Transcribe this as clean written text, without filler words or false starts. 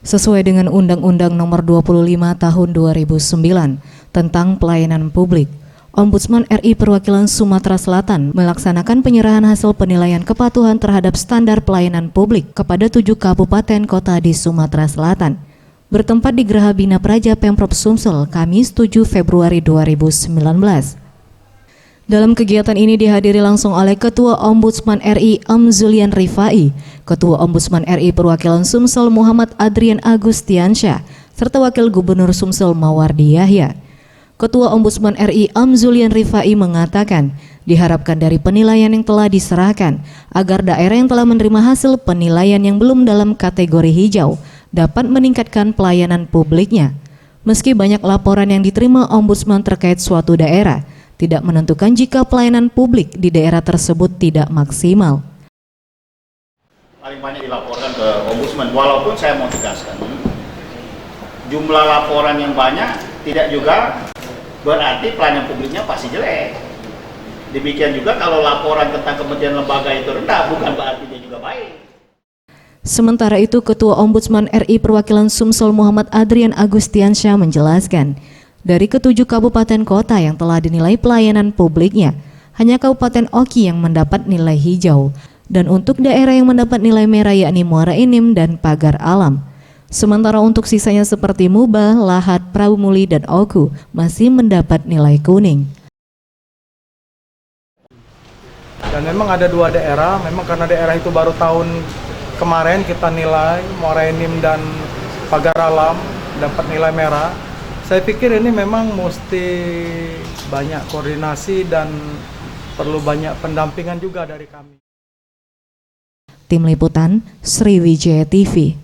sesuai dengan Undang-Undang Nomor 25 Tahun 2009 tentang Pelayanan Publik. Ombudsman RI Perwakilan Sumatera Selatan melaksanakan penyerahan hasil penilaian kepatuhan terhadap standar pelayanan publik kepada 7 kabupaten kota di Sumatera Selatan. Bertempat di Geraha Bina Praja Pemprov Sumsel, Kamis 7 Februari 2019. Dalam kegiatan ini dihadiri langsung oleh Ketua Ombudsman RI Zulian Rifai, Ketua Ombudsman RI Perwakilan Sumsel Muhammad Adrian Agustiansyah, serta Wakil Gubernur Sumsel Mawardi Yahya. Ketua Ombudsman RI Zulian Rifai mengatakan, diharapkan dari penilaian yang telah diserahkan, agar daerah yang telah menerima hasil penilaian yang belum dalam kategori hijau dapat meningkatkan pelayanan publiknya. Meski banyak laporan yang diterima Ombudsman terkait suatu daerah, tidak menentukan jika pelayanan publik di daerah tersebut tidak maksimal. Paling banyak dilaporkan ke Ombudsman, walaupun saya mau tegaskan, jumlah laporan yang banyak tidak juga berarti pelayanan publiknya pasti jelek. Demikian juga kalau laporan tentang kementerian lembaga itu rendah, bukan berarti dia juga baik. Sementara itu, Ketua Ombudsman RI Perwakilan Sumsel Muhammad Adrian Agustiansyah menjelaskan, dari ke-7 kabupaten kota yang telah dinilai pelayanan publiknya, hanya Kabupaten Oki yang mendapat nilai hijau, dan untuk daerah yang mendapat nilai merah yakni Muara Enim dan Pagar Alam. Sementara untuk sisanya seperti Mubah, Lahat, Prabumuli, dan Oku masih mendapat nilai kuning. Dan memang ada 2 daerah, memang karena daerah itu baru tahun kemarin kita nilai, Muara Enim dan Pagar Alam dapat nilai merah. Saya pikir ini memang mesti banyak koordinasi dan perlu banyak pendampingan juga dari kami. Tim Liputan, Sriwijaya TV.